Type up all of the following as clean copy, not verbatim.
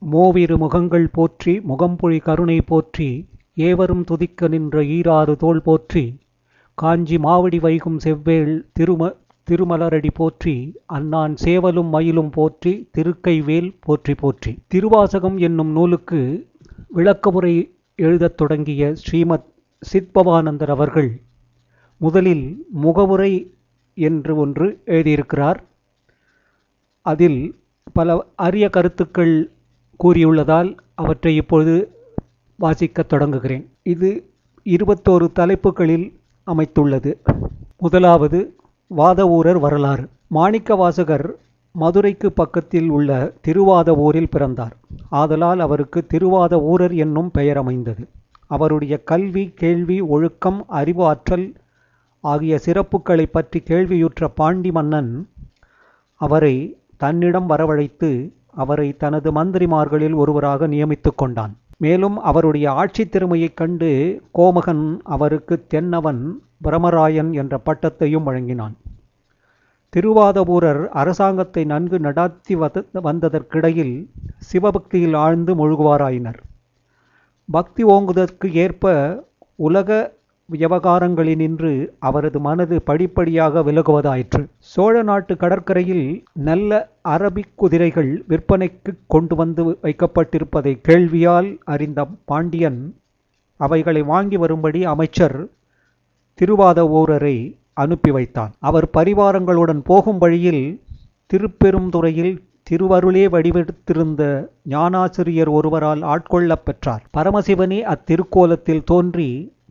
மூவிரு முகங்கள் போற்றி முகம்பொழி கருணை போற்றி ஏவரும் துதிக்க நின்ற ஈராறு தோள் போற்றி காஞ்சி மாவடி வைகும் செவ்வேள் திருமலரடி போற்றி அன்னான் சேவலும் மயிலும் போற்றி திருக்கைவேல் போற்றி போற்றி. திருவாசகம் என்னும் நூலுக்கு விளக்கமுறை எழுதத் தொடங்கிய ஸ்ரீமத் சித்பவானந்தர் அவர்கள் முதலில் முகவுரை என்று ஒன்று எழுதியிருக்கிறார். அதில் பல அரிய கருத்துக்கள் கூறியுள்ளதால் அவற்றை இப்பொழுது வாசிக்கத் தொடங்குகிறேன். இது 21 தலைப்புகளில் அமைத்துள்ளது. முதலாவது வாதவூரர் வரலாறு. மாணிக்கவாசகர் மதுரைக்கு பக்கத்தில் உள்ள திருவாதவூரில் பிறந்தார். ஆதலால் அவருக்கு திருவாதவூரர் என்னும் பெயர் அமைந்தது. அவருடைய கல்வி, கேள்வி, ஒழுக்கம், அறிவு, ஆற்றல் ஆகிய சிறப்புகளை பற்றி கேள்வியுற்ற பாண்டி மன்னன் அவரை தன்னிடம் வரவழைத்து அவரை தனது மந்திரிமார்களில் ஒருவராக நியமித்து கொண்டான். மேலும் அவருடைய ஆட்சி திறமையைக் கண்டு கோமகன் அவருக்கு தென்னவன் பிரமராயன் என்ற பட்டத்தையும் வழங்கினான். திருவாதவூரர் அரசாங்கத்தை நன்கு நடாத்தி வந்ததற்கிடையில் சிவபக்தியில் ஆழ்ந்து முழுகுவாராயினர். பக்தி ஓங்குவதற்கு ஏற்ப உலக விவகாரங்களினின்று அவரது மனது படிப்படியாக விலகுவதாயிற்று. சோழ நாட்டு கடற்கரையில் நல்ல அரபிக் குதிரைகள் விற்பனைக்கு கொண்டு வந்து வைக்கப்பட்டிருப்பதை கேள்வியால் அறிந்த பாண்டியன் அவைகளை வாங்கி வரும்படி அமைச்சர் திருவாதவூரரை அனுப்பி வைத்தான். அவர் பரிவாரங்களுடன் போகும் வழியில் திருப்பெருந்துறையில் திருவருளே வடிவெடுத்திருந்த ஞானாசிரியர் ஒருவரால் ஆட்கொள்ளப் பெற்றார். பரமசிவனே அத்திருக்கோலத்தில் தோன்றி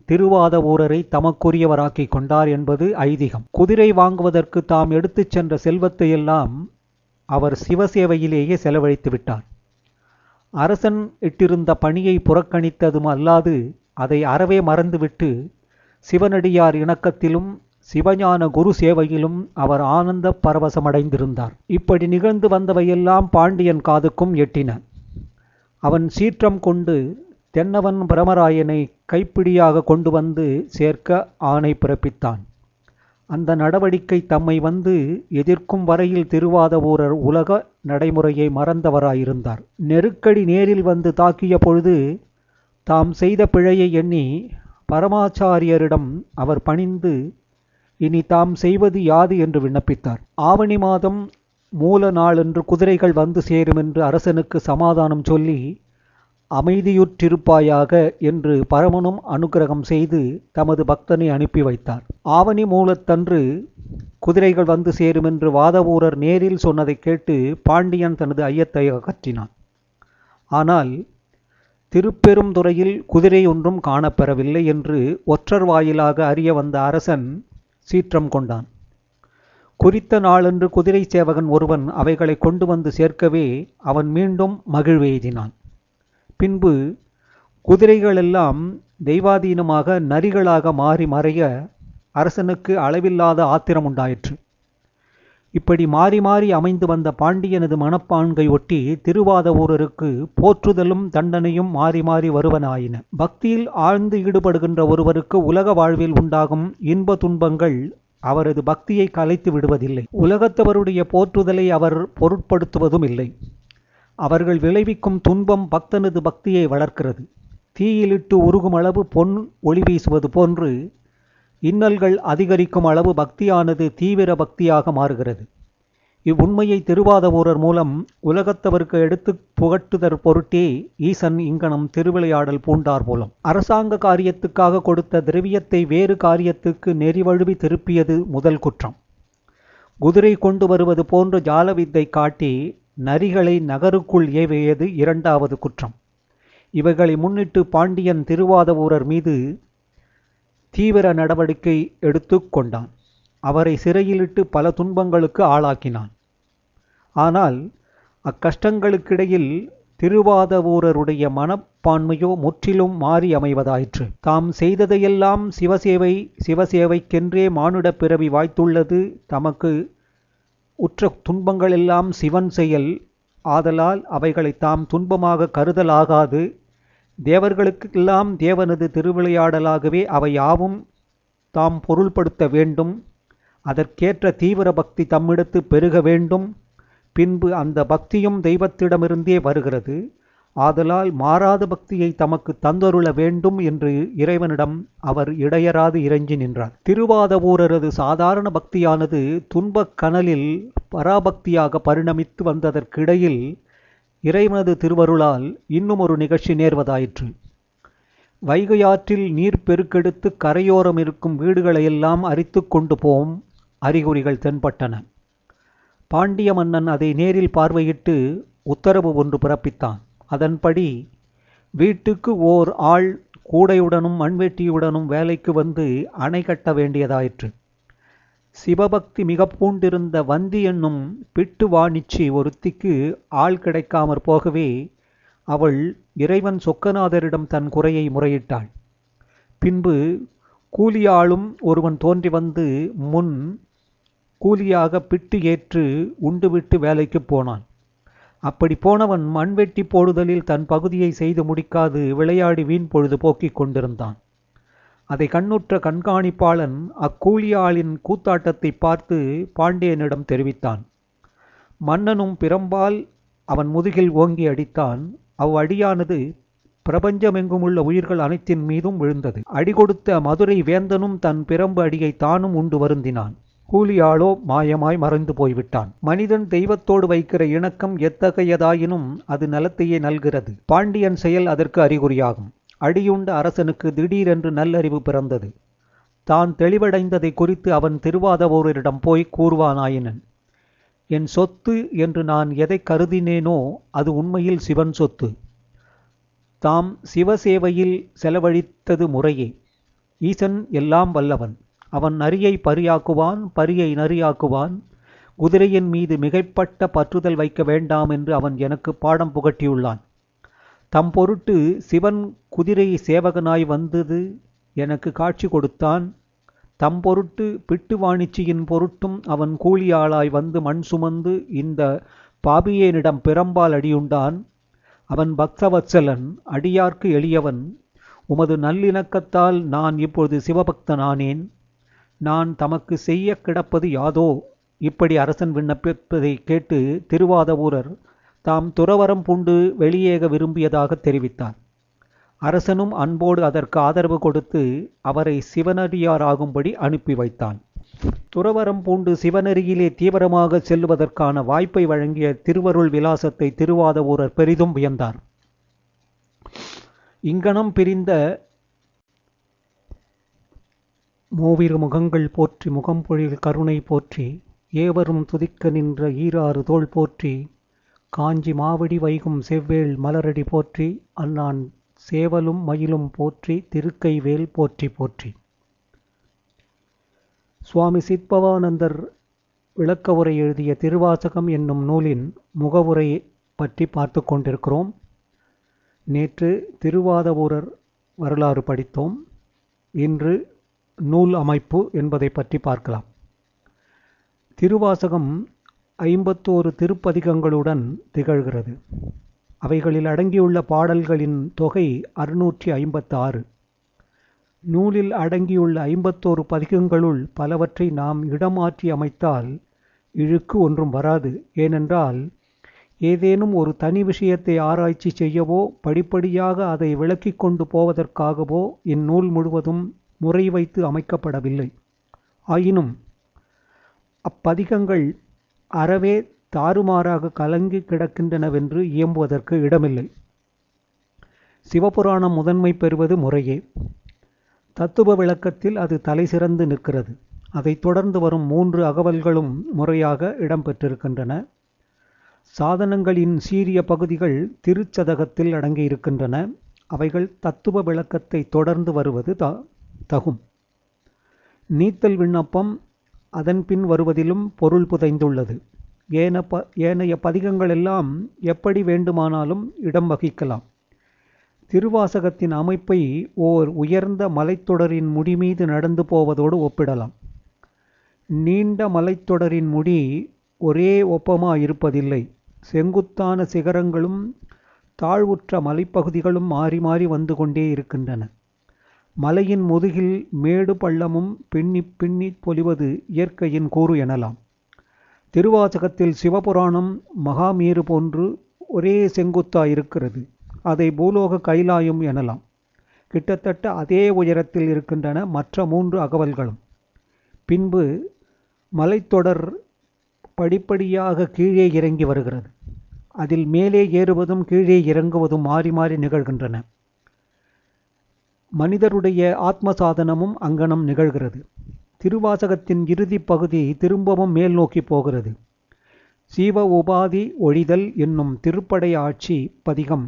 திருவாதவூரரை தமக்குரியவராக்கி கொண்டார் என்பது ஐதீகம். குதிரை வாங்குவதற்கு தாம் எடுத்துச் சென்ற செல்வத்தையெல்லாம் அவர் சிவசேவையிலேயே செலவழித்து விட்டார். அரசன் இட்டிருந்த பணியை புறக்கணித்ததும் அல்லாது அதை அறவே மறந்துவிட்டு சிவனடியார் இணக்கத்திலும் சிவஞான குரு சேவையிலும் அவர் ஆனந்த பரவசமடைந்திருந்தார். இப்படி நிகழ்ந்து வந்தவையெல்லாம் பாண்டியன் காதுக்கும் எட்டின. அவன் சீற்றம் கொண்டு தென்னவன் பிரமராயனை கைப்பிடியாக கொண்டு வந்து சேர்க்க ஆணை பிறப்பித்தான். அந்த நடவடிக்கை தம்மை வந்து எதிர்க்கும் வரையில் திருவாதவூரர் உலக நடைமுறையை மறந்தவராயிருந்தார். நெருக்கடி நேரில் வந்து தாக்கிய பொழுது தாம் செய்த பிழையை எண்ணி பரமாச்சாரியரிடம் அவர் பணிந்து இனி தாம் செய்வது யாது என்று விண்ணப்பித்தார். ஆவணி மாதம் மூல நாளன்று குதிரைகள் வந்து சேரும் என்று அரசனுக்கு சமாதானம் சொல்லி அமைதியுற்றிருப்பாயாக என்று பரமனும் அனுக்கிரகம் செய்து தமது பக்தனை அனுப்பி வைத்தார். ஆவணி மூலத்தன்று குதிரைகள் வந்து சேருமென்று வாதவூரர் நேரில் சொன்னதை கேட்டு பாண்டியன் தனது ஐயத்தை அகற்றினான். ஆனால் திருப்பெருந்துறையில் குதிரை ஒன்றும் காணப்பெறவில்லை என்று ஒற்றர் வாயிலாக அறிய வந்த அரசன் சீற்றம் கொண்டான். குறித்த நாளன்று குதிரை சேவகன் ஒருவன் அவைகளை கொண்டு வந்து சேர்க்கவே அவன் மீண்டும் மகிழ்வெய்தினான். பின்பு குதிரைகளெல்லாம் தெய்வாதீனமாக நரிகளாக மாறி மறைய அரசனுக்கு அளவில்லாத ஆத்திரம் உண்டாயிற்று. இப்படி மாறி மாறி அமைந்து வந்த பாண்டியனது மனப்பான்கை ஒட்டி திருவாதவூரருக்கு போற்றுதலும் தண்டனையும் மாறி மாறி வருவனாயின. பக்தியில் ஆழ்ந்து ஈடுபடுகின்ற ஒருவருக்கு உலக வாழ்வில் உண்டாகும் இன்ப துன்பங்கள் அவரது பக்தியை கலைத்து விடுவதில்லை. உலகத்தவருடைய போற்றுதலை அவர் பொருட்படுத்துவதும் இல்லை. அவர்கள் விளைவிக்கும் துன்பம் பக்தனது பக்தியை வளர்க்கிறது. தீயிலிட்டு உருகும் அளவு பொன் ஒளி வீசுவது போன்று இன்னல்கள் அதிகரிக்கும் அளவு பக்தியானது தீவிர பக்தியாக மாறுகிறது. இவ்வுண்மையை திருவாதவூரர் மூலம் உலகத்தவருக்கு எடுத்து புகட்டுதற் பொருட்டே ஈசன் இங்கனம் திருவிளையாடல் பூண்டார் மூலம் அரசாங்க காரியத்துக்காக கொடுத்த திரவியத்தை வேறு காரியத்துக்கு நெறிவழுவி திருப்பியது முதல் குற்றம். குதிரை கொண்டு வருவது போன்ற ஜாலவித்தை காட்டி நரிகளை நகருக்குள் ஏவியது இரண்டாவது குற்றம். இவைகளை முன்னிட்டு பாண்டியன் திருவாதவூரர் மீது தீவிர நடவடிக்கை எடுத்து கொண்டான். அவரை சிறையிலிட்டு பல துன்பங்களுக்கு ஆளாக்கினான். ஆனால் அக்கஷ்டங்களுக்கிடையில் திருவாதவூரருடைய மனப்பான்மையோ முற்றிலும் மாறி அமைவதாயிற்று. தாம் செய்ததையெல்லாம் சிவசேவைக்கென்றே மானுட பிறவி வாய்த்துள்ளது. தமக்கு உற்ற துன்பங்களெல்லாம் சிவன் செயல் ஆதலால் அவைகளை தாம் துன்பமாக கருதலாகாது. தேவர்களுக்கெல்லாம் தேவனது திருவிளையாடலாகவே அவை யாவும் தாம் பொருள்படுத்த வேண்டும். அதற்கேற்ற தீவிர பக்தி தம்மிடத்து பெருக வேண்டும். பின்பு அந்த பக்தியும் தெய்வத்திடமிருந்தே வருகிறது. ஆதலால் மாறாத பக்தியை தமக்கு தந்தருள வேண்டும் என்று இறைவனிடம் அவர் இடையராது இறைஞ்சி நின்றார். திருவாதவூரரது சாதாரண பக்தியானது துன்பக் கனலில் பராபக்தியாக பரிணமித்து வந்ததற்கிடையில் இறைவனது திருவருளால் இன்னும் ஒரு நிகழ்ச்சி நேர்வதாயிற்று. வைகையாற்றில் நீர் பெருக்கெடுத்து கரையோரம் இருக்கும் வீடுகளையெல்லாம் அரித்து கொண்டு போம் அறிகுறிகள் தென்பட்டன. பாண்டிய மன்னன் அதை நேரில் பார்வையிட்டு உத்தரவு ஒன்று பிறப்பித்தான். அதன்படி வீட்டுக்கு ஓர் ஆள் கூடையுடனும் மண்வெட்டியுடனும் வேலைக்கு வந்து அணை கட்ட வேண்டியதாயிற்று. சிவபக்தி மிக பூண்டிருந்த வந்தி என்னும் பிட்டு வாணிச்சி ஒருத்திக்கு ஆள் கிடைக்காமற் போகவே அவள் இறைவன் சொக்கநாதரிடம் தன் குறையை முறையிட்டாள். பின்பு கூலியாளும் ஒருவன் தோன்றி வந்து முன் கூலியாக பிட்டு ஏற்று உண்டுவிட்டு வேலைக்கு போனான். அப்படி போனவன் மண்வெட்டி போடுதலில் தன் பகுதியை செய்து முடிக்காது விளையாடி வீண் பொழுது போக்கிக் கொண்டிருந்தான். அதை கண்ணுற்ற கண்காணிப்பாளன் அக்கூலியாளின் கூத்தாட்டத்தை பார்த்து பாண்டியனிடம் தெரிவித்தான். மன்னனும் பிரம்பால் அவன் முதுகில் ஓங்கி அடித்தான். அவ்வடியானது பிரபஞ்சமெங்குமுள்ள உயிர்கள் அனைத்தின் மீதும் விழுந்தது. அடி கொடுத்த மதுரை வேந்தனும் தன் பிரம்பு அடியை தானும் உண்டு வருந்தினான். கூலியாளோ மாயமாய் மறைந்து போய்விட்டான். மனிதன் தெய்வத்தோடு வைக்கிற இணக்கம் எத்தகையதாயினும் அது நலத்தையே நல்கிறது. பாண்டியன் செயல் அதற்கு அறிகுறியாகும். அடியுண்ட அரசனுக்கு திடீரென்று நல்லறிவு பிறந்தது. தான் தெளிவடைந்ததை குறித்து அவன் திருவாதவூரிடம் போய் கூறுவானாயினன். என் சொத்து என்று நான் எதை கருதினேனோ அது உண்மையில் சிவன் சொத்து. தாம் சிவசேவையில் செலவழித்தது முறையே. ஈசன் எல்லாம் வல்லவன். அவன் நரியை பரியாக்குவான், பரியை நரியாக்குவான். குதிரையின் மீது மிகைப்பட்ட பற்றுதல் வைக்க வேண்டாம் என்று அவன் எனக்கு பாடம் புகட்டியுள்ளான். தம் பொருட்டு சிவன் குதிரை சேவகனாய் வந்தது எனக்கு காட்சி கொடுத்தான். தம் பொருட்டு பிட்டு வாணிச்சியின் பொருட்டும் அவன் கூலியாளாய் வந்து மண் சுமந்து இந்த பாபியேனிடம் பிரம்பால் அடியுண்டான். அவன் பக்தவத்சலன், அடியார்க்கு எளியவன். உமது நல்லிணக்கத்தால் நான் இப்பொழுது சிவபக்தனானேன். நான் தமக்கு செய்ய கிடப்பது யாதோ? இப்படி அரசன் விண்ணப்பிப்பதை கேட்டு திருவாதவூரர் தாம் துறவரம் பூண்டு வெளியேக விரும்பியதாக தெரிவித்தார். அரசனும் அன்போடு அதற்கு ஆதரவு கொடுத்து அவரை சிவனடியாராகும்படி அனுப்பி வைத்தான். துறவரம் பூண்டு சிவனெறியிலே தீவிரமாக செல்லுவதற்கான வாய்ப்பை வழங்கிய திருவருள் விலாசத்தை திருவாதவூரர் பெரிதும் வியந்தார். இங்கனம் பிரிந்த மூவிரு முகங்கள் போற்றி, முகம்பொழில் கருணை போற்றி, ஏவரும் துதிக்க நின்ற ஈராறு தோள் போற்றி, காஞ்சி மாவடி வைகும் செவ்வேள் மலரடி போற்றி, அண்ணான் சேவலும் மயிலும் போற்றி, திருக்கைவேல் போற்றி போற்றி. சுவாமி சித்பவானந்தர் விளக்க உரை எழுதிய திருவாசகம் என்னும் நூலின் முகவுரை பற்றி பார்த்து கொண்டிருக்கிறோம். நேற்று திருவாதவூரர் வரலாறு படித்தோம். இன்று நூல் அமைப்பு என்பதை பற்றி பார்க்கலாம். திருவாசகம் 51 திருப்பதிகங்களுடன் திகழ்கிறது. அவைகளில் அடங்கியுள்ள பாடல்களின் தொகை 656. நூலில் அடங்கியுள்ள 51 பதிகங்களுள் பலவற்றை நாம் இடமாற்றி அமைத்தால் இழுக்கு ஒன்றும் வராது. ஏனென்றால் ஏதேனும் ஒரு தனி விஷயத்தை ஆராய்ச்சி செய்யவோ படிப்படியாக அதை விளக்கிக் கொண்டு போவதற்காகவோ இந்நூல் முழுவதும் முறை வைத்து அமைக்கப்படவில்லை. ஆயினும் அப்பதிகங்கள் அறவே தாறுமாறாக கலங்கி கிடக்கின்றனவென்று இயம்புவதற்கு இடமில்லை. சிவபுராணம் முதன்மை பெறுவது முறையே. தத்துவ விளக்கத்தில் அது தலை சிறந்து நிற்கிறது. அதைத் தொடர்ந்து வரும் 3 அகவல்களும் முறையாக இடம்பெற்றிருக்கின்றன. சாதனங்களின் சீரிய பகுதிகள் திருச்சதகத்தில் அடங்கியிருக்கின்றன. அவைகள் தத்துவ விளக்கத்தை தொடர்ந்து வருவது தகும். நீத்தல் விண்ணப்பம் அதன் பின் வருவதிலும் பொருள் புதைந்துள்ளது. ஏனைய பதிகங்களெல்லாம் எப்படி வேண்டுமானாலும் இடம் வகிக்கலாம். திருவாசகத்தின் அமைப்பை ஓர் உயர்ந்த மலைத்தொடரின் முடிமீது நடந்து போவதோடு ஒப்பிடலாம். நீண்ட மலைத்தொடரின் முடி ஒரே ஒப்பமாயிருப்பதில்லை. செங்குத்தான சிகரங்களும் தாழ்வுற்ற மலைப்பகுதிகளும் மாறி மாறி வந்து கொண்டே இருக்கின்றன. மலையின் முதுகில் மேடு பள்ளமும் பின்னி பின்னி பொலிவது இயற்கையின் கூறு எனலாம். திருவாசகத்தில் சிவபுராணம் மகாமேரு போன்று ஒரே செங்குத்தாயிருக்கிறது. அதை பூலோக கைலாயம் எனலாம். கிட்டத்தட்ட அதே உயரத்தில் இருக்கின்றன மற்ற 3 அகவல்களும். பின்பு மலைத்தொடர் படிப்படியாக கீழே இறங்கி வருகிறது. அதில் மேலே ஏறுவதும் கீழே இறங்குவதும் மாறி மாறி நிகழ்கின்றன. மனிதருடைய ஆத்ம சாதனமும் அங்கனம் நிகழ்கிறது. திருவாசகத்தின் இறுதி பகுதி திரும்பவும் மேல் நோக்கி போகிறது. சீவ உபாதி ஒழிதல் என்னும் திருப்படை ஆட்சி பதிகம்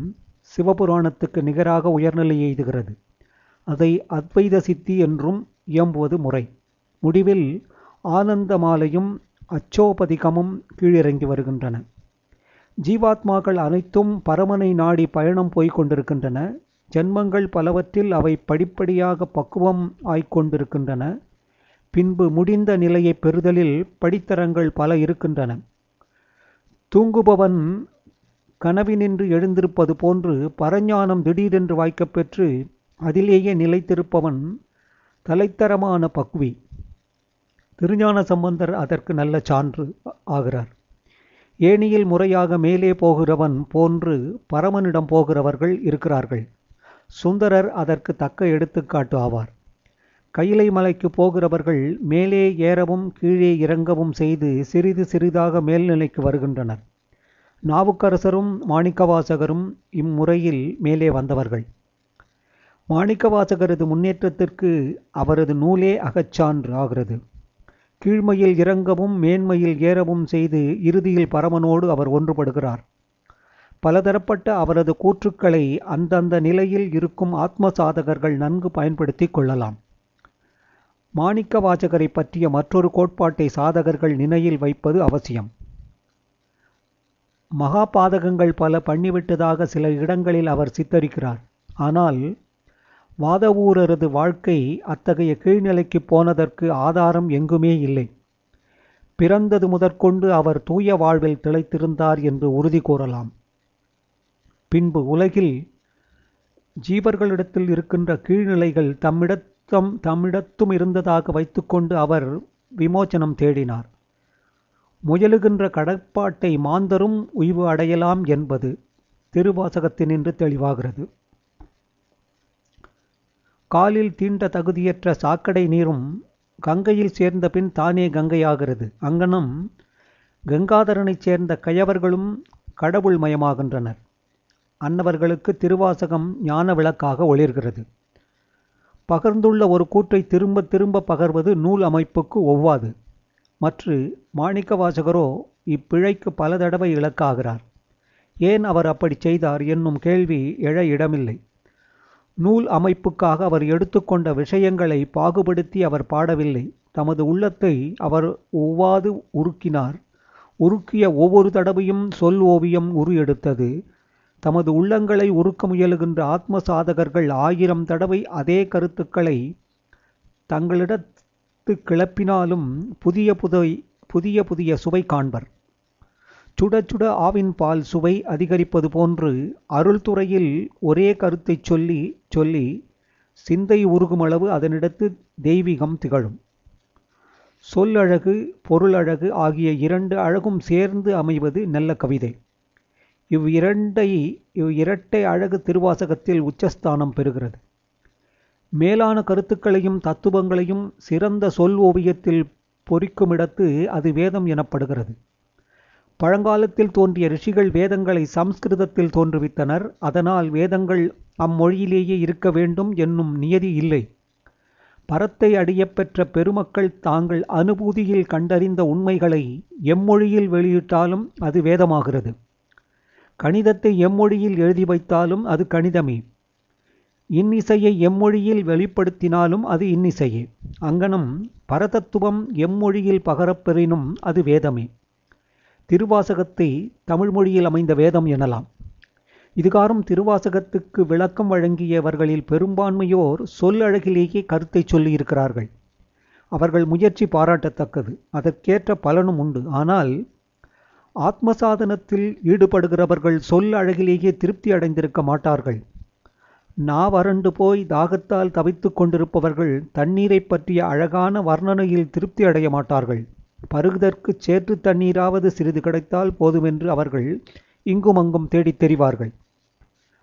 சிவபுராணத்துக்கு நிகராக உயர்நிலை எய்துகிறது. அதை அத்வைத சித்தி என்றும் இயம்புவது முறை. முடிவில் ஆனந்த மாலையும் அச்சோபதிகமும் கீழிறங்கி வருகின்றன. ஜீவாத்மாக்கள் அனைத்தும் பரமனை நாடி பயணம் போய்க் கொண்டிருக்கின்றன. ஜென்மங்கள் பலவற்றில் அவை படிப்படியாக பக்குவம் ஆய்கொண்டிருக்கின்றன. பின்பு முடிந்த நிலையை பெறுதலில் படித்தரங்கள் பல இருக்கின்றன. தூங்குபவன் கனவினின்று எழுந்திருப்பது போன்று பரஞானம் திடீரென்று வாய்க்கப்பெற்று அதிலேயே நிலைத்திருப்பவன் தலைத்தரமான பக்குவி. திருஞான சம்பந்தர் அதற்கு நல்ல சான்று ஆகிறார். ஏணியில் முறையாக மேலே போகிறவன் போன்று பரமனிடம் போகிறவர்கள் இருக்கிறார்கள். சுந்தரர் அதற்கு தக்க எடுத்துக்காட்டு ஆவார். கைலை மலைக்கு போகிறவர்கள் மேலே ஏறவும் கீழே இறங்கவும் செய்து சிறிது சிறிதாக மேல்நிலைக்கு வருகின்றனர். நாவுக்கரசரும் மாணிக்கவாசகரும் இம்முறையில் மேலே வந்தவர்கள். மாணிக்கவாசகரது முன்னேற்றத்திற்கு அவரது நூலே அகச்சான்று ஆகிறது. கீழ்மையில் இறங்கவும் மேன்மையில் ஏறவும் செய்து இறுதியில் பரமனோடு அவர் ஒன்றுபடுகிறார். பலதரப்பட்ட அவரது கூற்றுக்களை அந்தந்த நிலையில் இருக்கும் ஆத்ம சாதகர்கள் நன்கு பயன்படுத்தி கொள்ளலாம். மாணிக்க வாசகரை பற்றிய மற்றொரு கோட்பாட்டை சாதகர்கள் நினைவில் வைப்பது அவசியம். மகா பாதகங்கள் பல பண்ணிவிட்டதாக சில இடங்களில் அவர் சித்தரிக்கிறார். ஆனால் வாதவூரரது வாழ்க்கை அத்தகைய கீழ்நிலைக்கு போனதற்கு ஆதாரம் எங்குமே இல்லை. பிறந்தது முதற்கொண்டு அவர் தூய வாழ்வில் திளைத்திருந்தார் என்று உறுதி கூறலாம். பின்பு உலகில் ஜீவர்களிடத்தில் இருக்கின்ற கீழ்நிலைகள் தம்மிடத்தும் இருந்ததாக வைத்துக்கொண்டு அவர் விமோச்சனம் தேடினார். முயலுகின்ற கடற்பாட்டை மாந்தரும் உய்வு அடையலாம் என்பது திருவாசகத்தினின்று தெளிவாகிறது. காலில் தீண்ட தகுதியற்ற சாக்கடை நீரும் கங்கையில் சேர்ந்த பின் தானே கங்கையாகிறது. அங்கனம் கங்காதரனைச் சேர்ந்த கயவர்களும் கடவுள் மயமாகின்றனர். அன்னவர்களுக்கு திருவாசகம் ஞான விளக்காக ஒளிர்கிறது. பகர்ந்துள்ள ஒரு கூற்றை திரும்ப திரும்ப பகர்வது நூல் அமைப்புக்கு ஒவ்வாது. மற்ற மாணிக்க வாசகரோ இப்பிழைக்கு பல தடவை இலக்காகிறார். ஏன் அவர் அப்படி செய்தார் என்னும் கேள்வி எழ இடமில்லை. நூல் அமைப்புக்காக அவர் எடுத்துக்கொண்ட விஷயங்களை பாகுபடுத்தி அவர் பாடவில்லை. தமது உள்ளத்தை அவர் ஒவ்வாது உருக்கினார். உருக்கிய ஒவ்வொரு தடவையும் சொல் ஓவியம் உரு எடுத்தது. தமது உள்ளங்களை உருக்க முயலுகின்ற ஆத்ம சாதகர்கள் 1000 தடவை அதே கருத்துக்களை தங்களிடத்து கிளப்பினாலும் புதிய புதிய சுவை காண்பர். சுட சுட ஆவின் பால் சுவை அதிகரிப்பது போன்று அருள்துறையில் ஒரே கருத்தை சொல்லி சொல்லி சிந்தை உருகுமளவு அதனிடத்து தெய்வீகம் திகழும். சொல்லழகு பொருளழகு ஆகிய 2 அழகும் சேர்ந்து அமைவது நல்ல கவிதை. இவ்விரட்டை அழகு திருவாசகத்தில் உச்சஸ்தானம் பெறுகிறது. மேலான கருத்துக்களையும் தத்துவங்களையும் சிறந்த சொல் ஓவியத்தில் பொறிக்குமிடத்து அது வேதம் எனப்படுகிறது. பழங்காலத்தில் தோன்றிய ரிஷிகள் வேதங்களை சம்ஸ்கிருதத்தில் தோன்றுவித்தனர். அதனால் வேதங்கள் அம்மொழியிலேயே இருக்க வேண்டும் என்னும் நியதி இல்லை. பரத்தை அடியப்பெற்ற பெருமக்கள் தாங்கள் அனுபூதியில் கண்டறிந்த உண்மைகளை எம்மொழியில் வெளியிட்டாலும் அது வேதமாகிறது. கணிதத்தை எம்மொழியில் எழுதி வைத்தாலும் அது கணிதமே. இன்னிசையை எம்மொழியில் வெளிப்படுத்தினாலும் அது இன்னிசையே. அங்கனம் பரதத்துவம் எம்மொழியில் பகரப்பெறினும் அது வேதமே. திருவாசகத்தை தமிழ் மொழியில் அமைந்த வேதம் எனலாம். இதுகாரும் திருவாசகத்துக்கு விளக்கம் வழங்கியவர்களில் பெரும்பான்மையோர் சொல் அழகிலேயே கருத்தை சொல்லியிருக்கிறார்கள். அவர்கள் முயற்சி பாராட்டத்தக்கது. அதற்கேற்ற பலனும் உண்டு. ஆனால் ஆத்மசாதனத்தில் ஈடுபடுகிறவர்கள் சொல் அழகிலேயே திருப்தி அடைந்திருக்க மாட்டார்கள். வறண்டு போய் தாகத்தால் தவித்து கொண்டிருப்பவர்கள் தண்ணீரை பற்றிய அழகான வர்ணனையில் திருப்தி அடைய மாட்டார்கள். பருகுதற்குச் சேற்று தண்ணீராவது சிறிது கிடைத்தால் போதுமென்று அவர்கள் இங்குமங்கும் தேடித் தெரிவார்கள்.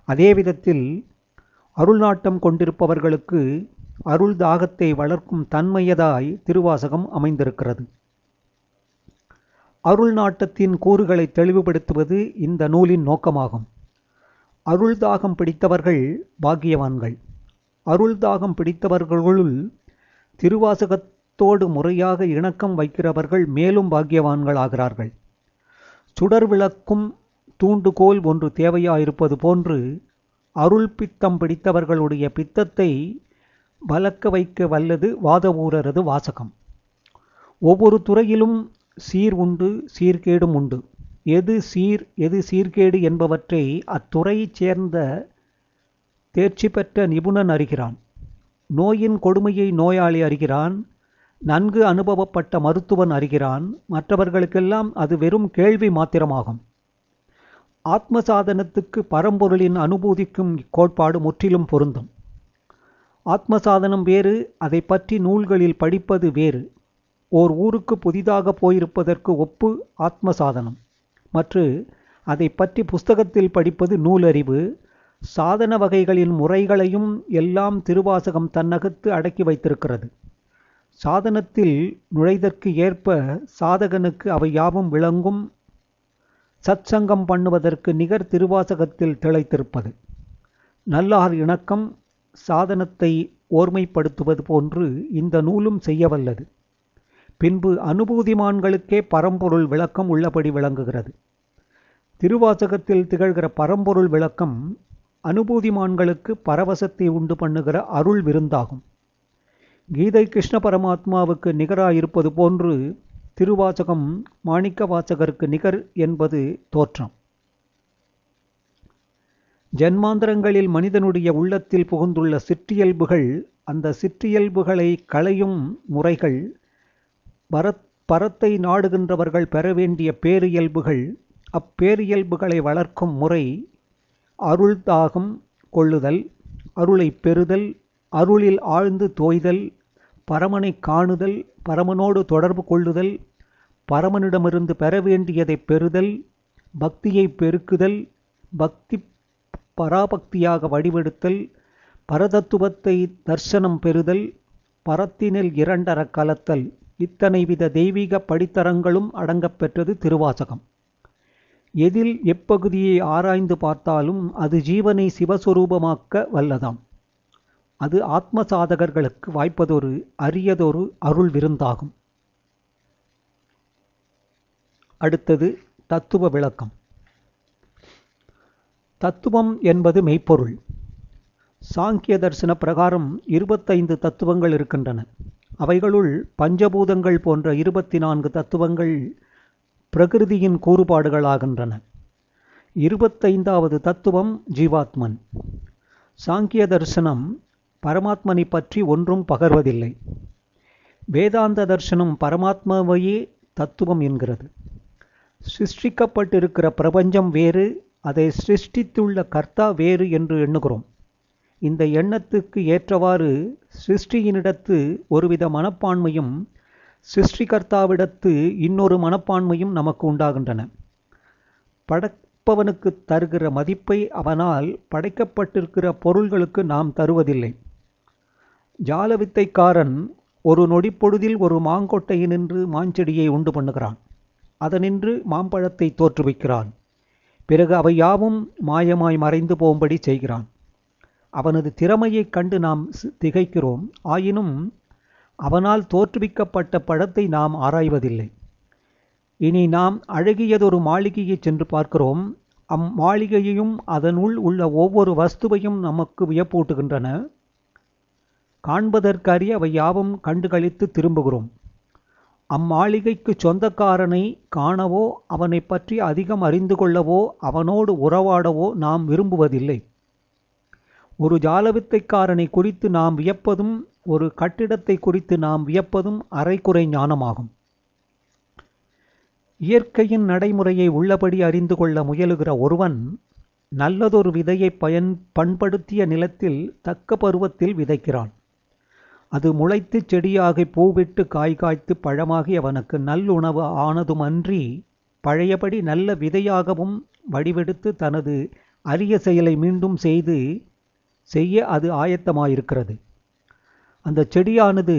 அதே விதத்தில் அருள் நாட்டம் கொண்டிருப்பவர்களுக்கு அருள் தாகத்தை வளர்க்கும் தன்மையதாய் திருவாசகம் அமைந்திருக்கிறது. அருள் நாட்டத்தின் கூறுகளை தெளிவுபடுத்துவது இந்த நூலின் நோக்கமாகும். அருள் தாகம் பிடித்தவர்கள் பாக்கியவான்கள். அருள் தாகம் பிடித்தவர்களுள் திருவாசகத்தோடு முறையாக இணக்கம் வைக்கிறவர்கள் மேலும் பாக்கியவான்களாகிறார்கள். சுடர் விளக்கும் தூண்டுகோல் ஒன்று தேவையாயிருப்பது போன்று அருள் பித்தம் பிடித்தவர்களுடைய பித்தத்தை வளர்க்க வைக்க வல்லது வாதவூரரது வாசகம். ஒவ்வொரு துறையிலும் சீர் உண்டு, சீர்கேடும் உண்டு. எது சீர் எது சீர்கேடு என்பவற்றை அத்துறையைச் சேர்ந்த தேர்ச்சி பெற்ற நிபுணன் அறிகிறான். நோயின் கொடுமையை நோயாளி அறிகிறான். நன்கு அனுபவப்பட்ட மருத்துவன் அறிகிறான். மற்றவர்களுக்கெல்லாம் அது வெறும் கேள்வி மாத்திரமாகும். ஆத்ம சாதனத்துக்கு பரம்பொருளின் அனுபூதிக்கும் இக்கோட்பாடு முற்றிலும் பொருந்தும். ஆத்ம சாதனம் வேறு, அதை பற்றி நூல்களில் படிப்பது வேறு. ஓர் ஊருக்கு புதிதாக போயிருப்பதற்கு ஒப்பு ஆத்ம சாதனம். மற்றும் அதை பற்றி புஸ்தகத்தில் படிப்பது நூலறிவு. சாதன வகைகளின் முறைகளையும் எல்லாம் திருவாசகம் தன்னகத்து அடக்கி வைத்திருக்கிறது. சாதனத்தில் நுழைதற்கு ஏற்ப சாதகனுக்கு அவை யாவும் விளங்கும். சத்சங்கம் பண்ணுவதற்கு நிகர் திருவாசகத்தில் திளைத்திருப்பது. நல்லார் இணக்கம் சாதனத்தை ஓர்மைப்படுத்துவது போன்று இந்த நூலும் செய்யவல்லது. பின்பு அனுபூதிமான்களுக்கே பரம்பொருள் விளக்கம் உள்ளபடி விளங்குகிறது. திருவாசகத்தில் திகழ்கிற பரம்பொருள் விளக்கம் அனுபூதிமான்களுக்கு பரவசத்தை உண்டு பண்ணுகிற அருள் விருந்தாகும். கீதை கிருஷ்ண பரமாத்மாவுக்கு நிகராயிருப்பது போன்று திருவாசகம் மாணிக்க வாசகருக்கு நிகர் என்பது தோற்றம். ஜன்மாந்தரங்களில் மனிதனுடைய உள்ளத்தில் புகுந்துள்ள சிற்றியல்புகள், அந்த சிற்றியல்புகளை களையும் முறைகள், பரத்தை நாடுகின்றவர்கள் பெற வேண்டிய பேரியல்புகள், அப்பேரியல்புகளை வளர்க்கும் முறை, அருள் தாகம் கொள்ளுதல், அருளை பெறுதல், அருளில் ஆழ்ந்து தோய்தல், பரமனை காணுதல், பரமனோடு தொடர்பு கொள்ளுதல், பரமனிடமிருந்து பெற வேண்டியதை பெறுதல், பக்தியை பெருக்குதல், பக்தி பராபக்தியாக வடிவெடுத்தல், பரதத்துவத்தை தர்சனம் பெறுதல், பரத்தினில் இரண்டர கலத்தல், இத்தனை வித தெய்வீக படித்தரங்களும் அடங்கப்பெற்றது திருவாசகம். எதில் எப்பகுதியை ஆராய்ந்து பார்த்தாலும் அது ஜீவனை சிவஸ்வரூபமாக்க வல்லதாம். அது ஆத்ம சாதகர்களுக்கு வாய்ப்பதொரு அரியதொரு அருள் விருந்தாகும். அடுத்தது தத்துவ விளக்கம். தத்துவம் என்பது மெய்ப்பொருள். சாங்கிய தர்சன பிரகாரம் 25 தத்துவங்கள் இருக்கின்றன. அவைகளுள் பஞ்சபூதங்கள் போன்ற 24 தத்துவங்கள் பிரகிருதியின் கூறுபாடுகளாகின்றன. 25வது தத்துவம் ஜீவாத்மன். சாங்கிய தர்சனம் பரமாத்மனை பற்றி ஒன்றும் பகர்வதில்லை. வேதாந்த தர்சனம் பரமாத்மாவையே தத்துவம் என்கிறது. சிருஷ்டிக்கப்பட்டிருக்கிற பிரபஞ்சம் வேறு, அதை சிருஷ்டித்துள்ள கர்த்தா வேறு என்று எண்ணுகிறோம். இந்த எண்ணத்துக்கு ஏற்றவாறு சிருஷ்டியினிடத்து ஒருவித மனப்பான்மையும் சிருஷ்டிகர்த்தாவிடத்து இன்னொரு மனப்பான்மையும் நமக்கு உண்டாகின்றன. படைப்பவனுக்கு தருகிற மதிப்பை அவனால் படைக்கப்பட்டிருக்கிற பொருள்களுக்கு நாம் தருவதில்லை. ஜாலவித்தைக்காரன் ஒரு நொடிப்பொழுதில் ஒரு மாங்கொட்டையினின்று மாஞ்செடியை உண்டு பண்ணுகிறான். அதனின்று மாம்பழத்தை தோற்றுவிக்கிறான். பிறகு அவை யாவும் மாயமாய் மறைந்து போகும்படி செய்கிறான். அவனது திறமையைக் கண்டு நாம் திகைக்கிறோம். ஆயினும் அவனால் தோற்றுவிக்கப்பட்ட பழத்தை நாம் ஆராய்வதில்லை. இனி நாம் அழகியதொரு மாளிகையை சென்று பார்க்கிறோம். அம்மாளிகையையும் அதனுள் உள்ள ஒவ்வொரு வஸ்துவையும் நமக்கு வியப்பூட்டுகின்றன. காண்பதற்கரிய அவை யாவும் கண்டுகளித்து திரும்புகிறோம். அம்மாளிகைக்கு சொந்தக்காரனை காணவோ அவனை பற்றி அதிகம் அறிந்து கொள்ளவோ அவனோடு உறவாடவோ நாம் விரும்புவதில்லை. ஒரு ஜாலவித்தைக்காரனை குறித்து நாம் வியப்பதும் ஒரு கட்டிடத்தை குறித்து நாம் வியப்பதும் அரைக்குறை ஞானமாகும். இயற்கையின் நடைமுறையை உள்ளபடி அறிந்து கொள்ள முயலுகிற ஒருவன் நல்லதொரு விதையை பண்படுத்திய நிலத்தில் தக்க பருவத்தில் விதைக்கிறான். அது முளைத்துச் செடியாகி பூவிட்டு காய் காய்த்து பழமாகி அவனுக்கு நல்லுணவு ஆனதுமன்றி பழையபடி நல்ல விதையாகவும் வடிவெடுத்து தனது அரிய செயலை மீண்டும் செய்ய அது ஆயத்தமாயிருக்கிறது. அந்த செடியானது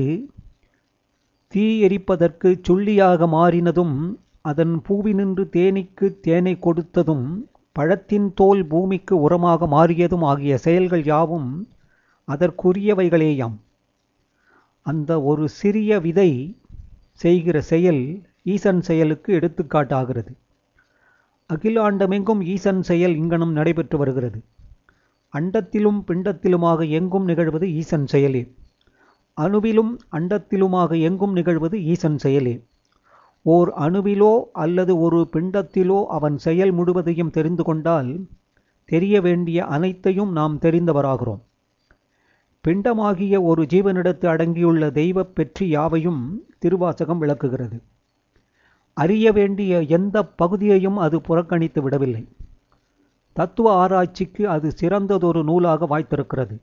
தீ எரிப்பதற்கு சுள்ளியாக மாறினதும் அதன் பூவினின்று தேனீக்கு தேனை கொடுத்ததும் பழத்தின் தோல் பூமிக்கு உரமாக மாறியதும் ஆகிய செயல்கள் யாவும் அதற்குரியவைகளேயாம். அந்த ஒரு சிறிய விதை செய்கிற செயல் ஈசன் செயலுக்கு எடுத்துக்காட்டாகிறது. அகிலாண்டமெங்கும் ஈசன் செயல் இங்கனம் நடைபெற்று வருகிறது. அண்டத்திலும் பிண்டத்திலுமாக எங்கும் நிகழ்வது ஈசன் செயலே. அணுவிலும் அண்டத்திலுமாக எங்கும் நிகழ்வது ஈசன் செயலே. ஓர் அணுவிலோ அல்லது ஒரு பிண்டத்திலோ அவன் செயல் முழுவதையும் தெரிந்து கொண்டால் தெரிய வேண்டிய அனைத்தையும் நாம் தெரிந்தவராகிறோம். பிண்டமாகிய ஒரு ஜீவனிடத்து அடங்கியுள்ள தெய்வப் பெற்றி யாவையும் திருவாசகம் விளக்குகிறது. அறிய வேண்டிய எந்த பகுதியையும் அது புறக்கணித்து விடவில்லை. தத்துவ ஆராய்ச்சிக்கு அது சிறந்ததொரு நூலாக வாய்த்திருக்கிறது.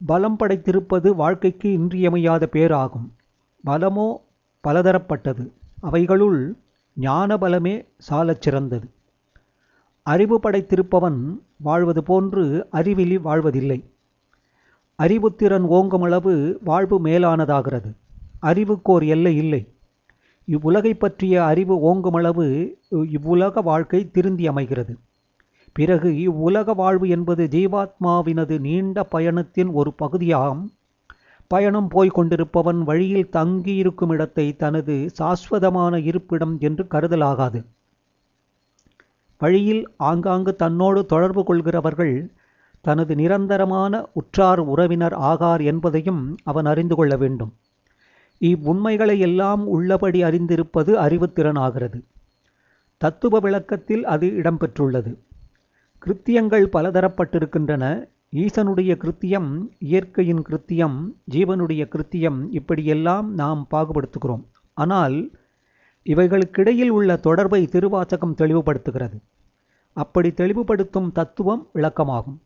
பலம் படைத்திருப்பது வாழ்க்கைக்கு இன்றியமையாத பேராகும். பலமோ பலதரப்பட்டது. அவைகளுள் ஞான பலமே சாலச் சிறந்தது. அறிவு படைத்திருப்பவன் வாழ்வது போன்று அறிவிலி வாழ்வதில்லை. அறிவுத்திறன் ஓங்குமளவு வாழ்வு மேலானதாகிறது. அறிவுக்கோர் எல்லை இல்லை. இவ்வுலகை பற்றிய அறிவு ஓங்குமளவு இவ்வுலக வாழ்க்கை திருந்தி அமைகிறது. பிறகு இவ்வுலக வாழ்வு என்பது ஜீவாத்மாவினது நீண்ட பயணத்தின் ஒரு பகுதியாகும். பயணம் போய்கொண்டிருப்பவன் வழியில் தங்கியிருக்கும் இடத்தை தனது சாஸ்வதமான இருப்பிடம் என்று கருதலாகாது. வழியில் ஆங்காங்கு தன்னோடு தொடர்பு கொள்கிறவர்கள் தனது நிரந்தரமான உற்றார் உறவினர் ஆகார் என்பதையும் அவன் அறிந்து கொள்ள வேண்டும். இவ்வுண்மைகளை எல்லாம் உள்ளபடி அறிந்திருப்பது அறிவுத்திறன் ஆகிறது. தத்துவ விளக்கத்தில் அது இடம்பெற்றுள்ளது. கிருத்தியங்கள் பலதரப்பட்டிருக்கின்றன. ஈசனுடைய கிருத்தியம், இயற்கையின் கிருத்தியம், ஜீவனுடைய கிருத்தியம், இப்படியெல்லாம் நாம் பாகுபடுத்துகிறோம். ஆனால் இவைகளுக்கிடையில் உள்ள தொடர்பை திருவாசகம் தெளிவுபடுத்துகிறது. அப்படி தெளிவுபடுத்தும் தத்துவம் விளக்கமாகும்.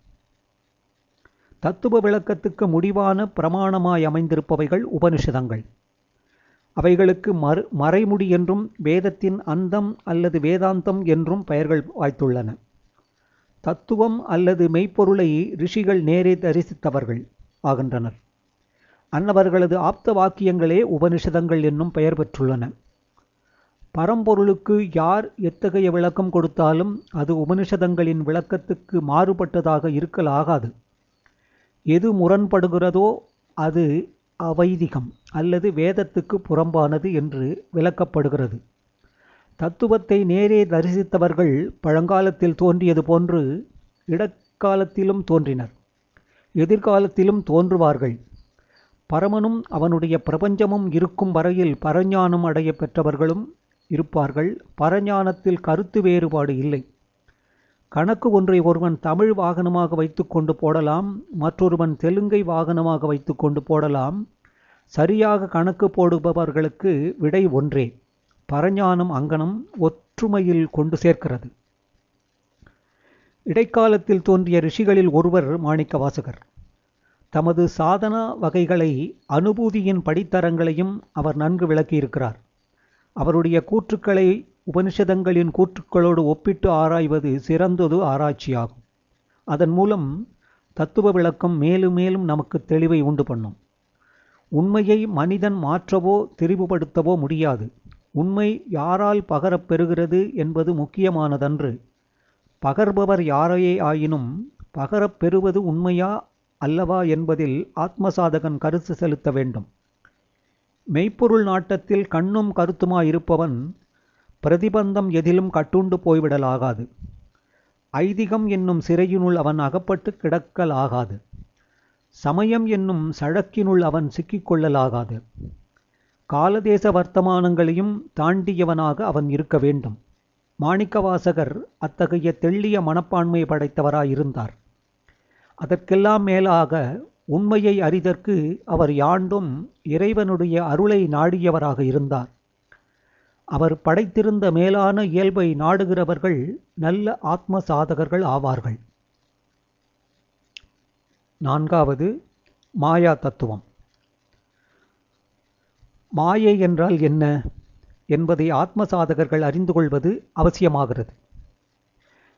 தத்துவ விளக்கத்துக்கு முடிவான பிரமாணமாய் அமைந்திருப்பவைகள் உபனிஷதங்கள். அவைகளுக்கு மறைமுடி என்றும் வேதத்தின் அந்தம் அல்லது வேதாந்தம் என்றும் பெயர்கள் வாய்த்துள்ளன. தத்துவம் அல்லது மெய்ப்பொருளை ரிஷிகள் நேரே தரிசித்தவர்கள் ஆகின்றனர். அன்னவர்களது ஆப்த வாக்கியங்களே உபனிஷதங்கள் என்னும் பெயர் பெற்றுள்ளன. பரம்பொருளுக்கு யார் எத்தகைய விளக்கம் கொடுத்தாலும் அது உபனிஷதங்களின் விளக்கத்துக்கு மாறுபட்டதாக இருக்கலாகாது. எது முரண்படுகிறதோ அது அவைதிகம் அல்லது வேதத்துக்கு புறம்பானது என்று விளக்கப்படுகிறது. தத்துவத்தை நேரே தரிசித்தவர்கள் பழங்காலத்தில் தோன்றியது போன்று இடக்காலத்திலும் தோன்றினர், எதிர்காலத்திலும் தோன்றுவார்கள். பரமனும் அவனுடைய பிரபஞ்சமும் இருக்கும் வரையில் பரஞானம் அடைய பெற்றவர்களும் இருப்பார்கள். பரஞானத்தில் கருத்து வேறுபாடு இல்லை. கணக்கு ஒன்றை ஒருவன் தமிழ் வாகனமாக வைத்துக்கொண்டு போடலாம், மற்றொருவன் தெலுங்கை வாகனமாக வைத்துக்கொண்டு போடலாம். சரியாக கணக்கு போடுபவர்களுக்கு விடை ஒன்றே. பரஞானம் அங்கனம் ஒற்றுமையில் கொண்டு சேர்க்கிறது. இடைக்காலத்தில் தோன்றிய ரிஷிகளில் ஒருவர் மாணிக்கவாசகர். தமது சாதனா வகைகளை, அனுபூதியின் படித்தரங்களையும் அவர் நன்கு விளக்கியிருக்கிறார். அவருடைய கூற்றுக்களை உபனிஷதங்களின் கூற்றுக்களோடு ஒப்பிட்டு ஆராய்வது சிறந்தது ஆராய்ச்சியாகும். அதன் மூலம் தத்துவ விளக்கம் மேலும் மேலும் நமக்கு தெளிவை உண்டு பண்ணும். உண்மையை மனிதன் மாற்றவோ திரிவுபடுத்தவோ முடியாது. உண்மை யாரால் பகரப் பெறுகிறது என்பது முக்கியமானதன்று. பகர்பவர் யாரையே ஆயினும் பகரப் பெறுவது உண்மையா அல்லவா என்பதில் ஆத்மசாதகன் கருத்து செலுத்த வேண்டும். மெய்ப்பொருள் நாட்டத்தில் கண்ணும் கருத்துமாயிருப்பவன் பிரதிபந்தம் எதிலும் கட்டுண்டு போய்விடலாகாது. ஐதிகம் என்னும் சிறையினுள் அவன் அகப்பட்டு கிடக்கலாகாது. சமயம் என்னும் சழக்கினுள் அவன் சிக்கிக்கொள்ளலாகாது. காலதேச வர்த்தமானங்களையும் தாண்டியவனாக அவன் இருக்க வேண்டும். மாணிக்கவாசகர் அத்தகைய தெள்ளிய மனப்பான்மை படைத்தவராயிருந்தார். அதற்கெல்லாம் மேலாக உண்மையை அறிதற்கு அவர் யாண்டும் இறைவனுடைய அருளை நாடியவராக இருந்தார். அவர் படைத்திருந்த மேலான இயல்பை நாடுகிறவர்கள் நல்ல ஆத்ம சாதகர்கள் ஆவார்கள். 4. மாயா தத்துவம். மாயை என்றால் என்ன என்பதை ஆத்ம சாதகர்கள் அறிந்து கொள்வது அவசியமாகிறது.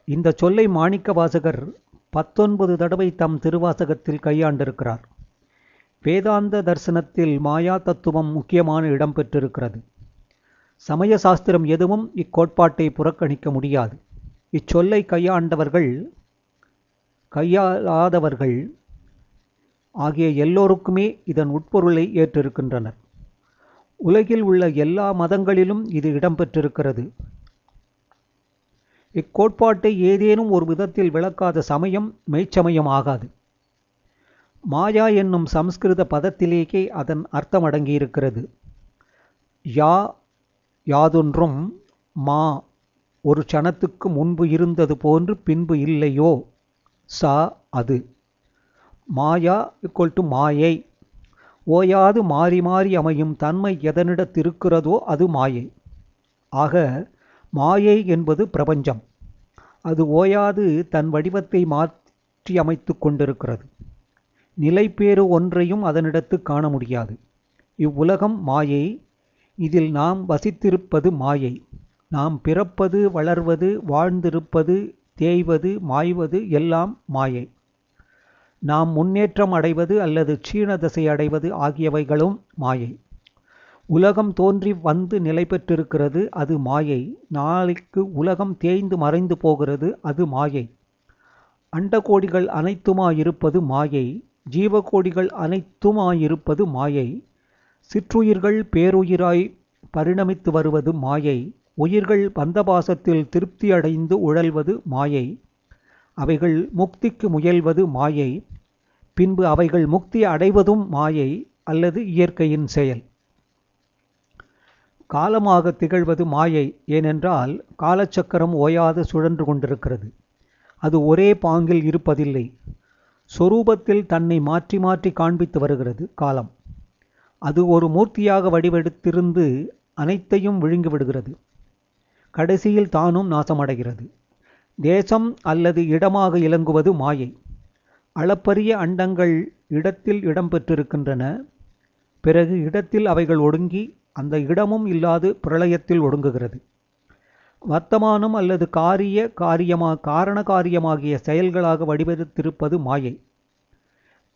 இந்த சொல்லை மாணிக்கவாசகர் 19 தடவை தம் திருவாசகத்தில் கையாண்டிருக்கிறார். வேதாந்த தரிசனத்தில் மாயா தத்துவம் முக்கியமான இடம் பெற்றிருக்கிறது. சமய சாஸ்திரம் எதுவும் இக்கோட்பாட்டை புறக்கணிக்க முடியாது. இச்சொல்லை கையாளாதவர்கள் ஆகிய எல்லோருக்குமே இதன் உட்பொருளை ஏற்றிருக்கின்றனர். உலகில் உள்ள எல்லா மதங்களிலும் இது இடம்பெற்றிருக்கிறது. இக்கோட்பாட்டை ஏதேனும் ஒரு விதத்தில் விளக்காத சமயம் மெய்ச்சமயம் ஆகாது. மாயா என்னும் சம்ஸ்கிருத பதத்திலேயே அதன் அர்த்தம் அடங்கியிருக்கிறது. யாதொன்றும் மா ஒரு க்ஷணத்துக்கு முன்பு இருந்தது போன்று பின்பு இல்லையோ சா அது. மாயா மாயை. ஓயாது மாறி மாறி அமையும் தன்மை எதனிடத்திருக்கிறதோ அது மாயை. ஆக மாயை என்பது பிரபஞ்சம். அது ஓயாது தன் வடிவத்தை மாற்றி அமைத்து கொண்டிருக்கிறது. நிலைபேறு ஒன்றையும் அதனிடத்து காண முடியாது. இவ்வுலகம் மாயை. இதில் நாம் வசித்திருப்பது மாயை. நாம் பிறப்பது, வளர்வது, வாழ்ந்திருப்பது, தேய்வது, மாய்வது எல்லாம் மாயை. நாம் முன்னேற்றம் அடைவது அல்லது க்ஷீண தசை அடைவது ஆகியவைகளும் மாயை. உலகம் தோன்றி வந்து நிலை பெற்றிருக்கிறது, அது மாயை. நாளைக்கு உலகம் தேய்ந்து மறைந்து போகிறது, அது மாயை. அண்டகோடிகள் அனைத்துமாயிருப்பது மாயை. ஜீவகோடிகள் அனைத்துமாயிருப்பது மாயை. சிற்றுயிர்கள் பேருயிராய் பரிணமித்து வருவது மாயை. உயிர்கள் பந்தபாசத்தில் திருப்தி அடைந்து உழல்வது மாயை. அவைகள் முக்திக்கு முயல்வது மாயை. பின்பு அவைகள் முக்தி அடைவதும் மாயை அல்லது இயற்கையின் செயல். காலமாக திகழ்வது மாயை. ஏனென்றால் காலச்சக்கரம் ஓயாது சுழன்று கொண்டிருக்கிறது. அது ஒரே பாங்கில் இருப்பதில்லை. சொரூபத்தில் தன்னை மாற்றி மாற்றி காண்பித்து வருகிறது காலம். அது ஒரு மூர்த்தியாக வடிவெடுத்திருந்து அனைத்தையும் விழுங்கிவிடுகிறது. கடைசியில் தானும் நாசமடைகிறது. தேசம் அல்லது இடமாக இலங்குவது மாயை. அளப்பரிய அண்டங்கள் இடத்தில் இடம் பெற்றிருக்கின்றன. பிறகு இடத்தில் அவைகள் ஒடுங்கி அந்த இடமும் இல்லாது பிரளயத்தில் ஒடுங்குகிறது. வர்த்தமானம் அல்லது காரண காரியமாகிய செயல்களாக வடிவெடுத்திருப்பது மாயை.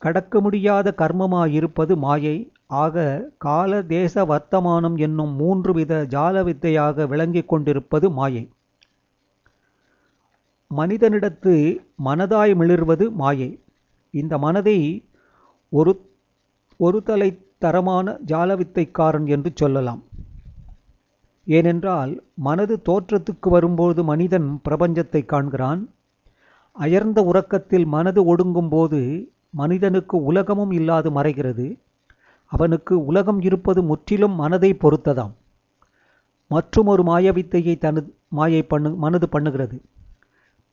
கடக்க முடியாத கர்மமாயிருப்பது மாயை. ஆக கால தேச வர்த்தமானம் என்னும் 3 வித ஜால வித்தையாக விளங்கிக் கொண்டிருப்பது மாயை. மனிதனிடத்து மனதாய் மிளிர்வது மாயை. இந்த மனதை ஒரு தலை தரமான ஜாலவித்தைக்காரன் என்று சொல்லலாம். ஏனென்றால் மனது தோற்றத்துக்கு வரும்போது மனிதன் பிரபஞ்சத்தை காண்கிறான். அயர்ந்த உறக்கத்தில் மனது ஒடுங்கும் போது மனிதனுக்கு உலகமும் இல்லாது மறைகிறது. அவனுக்கு உலகம் இருப்பது முற்றிலும் மனதை பொறுத்ததாம். மற்றுமொரு மாயவித்தையை மனது பண்ணுகிறது.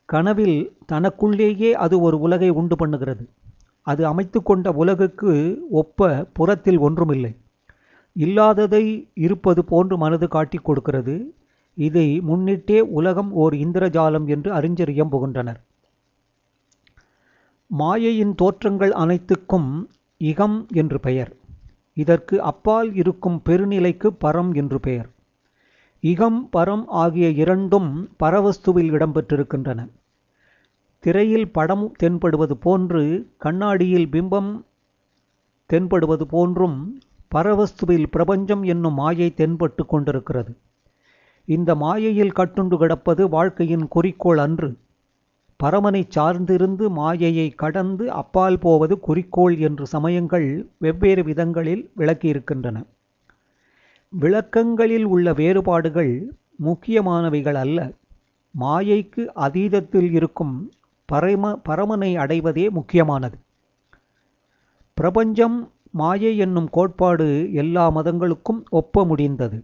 கனவில் தனக்குள்ளேயே அது ஒரு உலகை உண்டு பண்ணுகிறது. அது அமைத்து கொண்ட உலகுக்கு ஒப்ப புறத்தில் ஒன்றுமில்லை. இல்லாததை இருப்பது போன்று மனது காட்டிக் கொடுக்கிறது. இதை முன்னிட்டே உலகம் ஓர் இந்திரஜாலம் என்று அறிஞர் இயம்புகின்றனர். மாயையின் தோற்றங்கள் அனைத்துக்கும் இகம் என்று பெயர். இதற்கு அப்பால் இருக்கும் பெருநிலைக்கு பரம் என்று பெயர். இகம் பரம் ஆகிய இரண்டும் பரவஸ்துவில் இடம்பெற்றிருக்கின்றன. திரையில் படம் தென்படுவது போன்று கண்ணாடியில் பிம்பம் தென்படுவது போன்றும் பரவஸ்துவில் பிரபஞ்சம் என்னும் மாயை தென்பட்டு கொண்டிருக்கிறது. இந்த மாயையில் கட்டுண்டு கிடப்பது வாழ்க்கையின் குறிக்கோள் அன்று. பரமனை சார்ந்திருந்து மாயையை கடந்து அப்பால் போவது குறிக்கோள் என்று சமயங்கள் வெவ்வேறு விதங்களில் விளக்கியிருக்கின்றன. விளக்கங்களில் உள்ள வேறுபாடுகள் முக்கியமானவைகள் அல்ல. மாயைக்கு அதீதத்தில் இருக்கும் பரமனை அடைவதே முக்கியமானது. பிரபஞ்சம் மாயை என்னும் கோட்பாடு எல்லா மதங்களுக்கும் ஒப்ப முடிந்தது.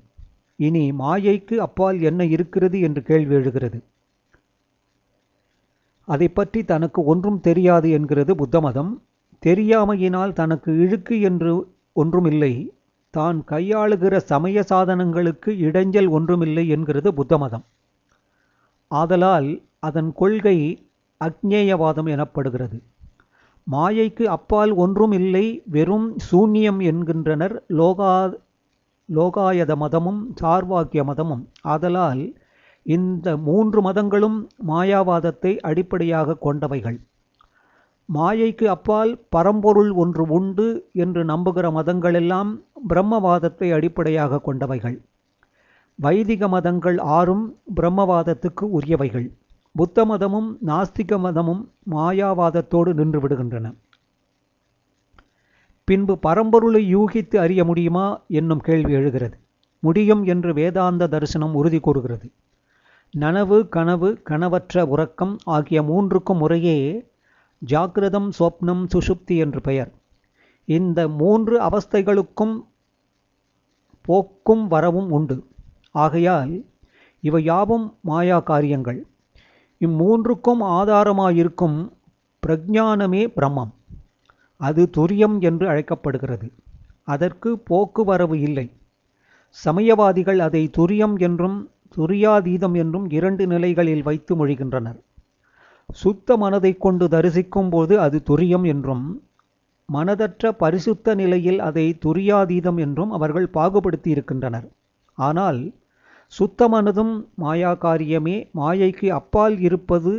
இனி மாயைக்கு அப்பால் என்ன இருக்கிறது என்று கேள்வி எழுகிறது. அதை பற்றி தனக்கு ஒன்றும் தெரியாது என்கிறது புத்த மதம். தெரியாமையினால் தனக்கு இழுக்கு என்று ஒன்றுமில்லை, தான் கையாளுகிற சமய சாதனங்களுக்கு இடைஞ்சல் ஒன்றுமில்லை என்கிறது புத்த மதம். ஆதலால் அதன் கொள்கை அக்ஞேயவாதம் எனப்படுகிறது. மாயைக்கு அப்பால் ஒன்றும் இல்லை, வெறும் சூன்யம் என்கின்றனர் லோகாயத மதமும் சார்வாக்கிய மதமும். ஆதலால் இந்த 3 மதங்களும் மாயாவாதத்தை அடிப்படையாக கொண்டவைகள். மாயைக்கு அப்பால் பரம்பொருள் ஒன்று உண்டு என்று நம்புகிற மதங்களெல்லாம் பிரம்மவாதத்தை அடிப்படையாக கொண்டவைகள். வைதிக மதங்கள் 6ம் பிரம்மவாதத்துக்கு உரியவைகள். புத்த மதமும் நாஸ்திக மதமும் மாயாவாதத்தோடு நின்று விடுகின்றன. பின்பு பரம்பொருளை யூகித்து அறிய முடியுமா என்னும் கேள்வி எழுகிறது. முடியும் என்று வேதாந்த தரிசனம் உறுதி கூறுகிறது. நனவு, கனவு, கனவற்ற உறக்கம் ஆகிய 3க்கும் முறையே ஜாக்கிரதம், சொப்னம், சுஷுப்தி என்று பெயர். இந்த 3 அவஸ்தைகளுக்கும் போக்கும் வரவும் உண்டு. ஆகையால் இவை யாவும் மாயா காரியங்கள். இம்மூன்றுக்கும் ஆதாரமாயிருக்கும் பிரஜானமே பிரம்மம். அது துரியம் என்று அழைக்கப்படுகிறது. அதற்கு போக்குவரவு இல்லை. சமயவாதிகள் அதை துரியம் என்றும் துரியாதீதம் என்றும் 2 நிலைகளில் வைத்து மொழிகின்றனர். சுத்த மனதை கொண்டு தரிசிக்கும் போது அது துரியம் என்றும், மனதற்ற பரிசுத்த நிலையில் அதை துரியாதீதம் என்றும் அவர்கள் பாகுபடுத்தி இருக்கின்றனர். ஆனால் சுத்த மனதும் மாயா காரியமே. மாயைக்கு அப்பால் இருப்பது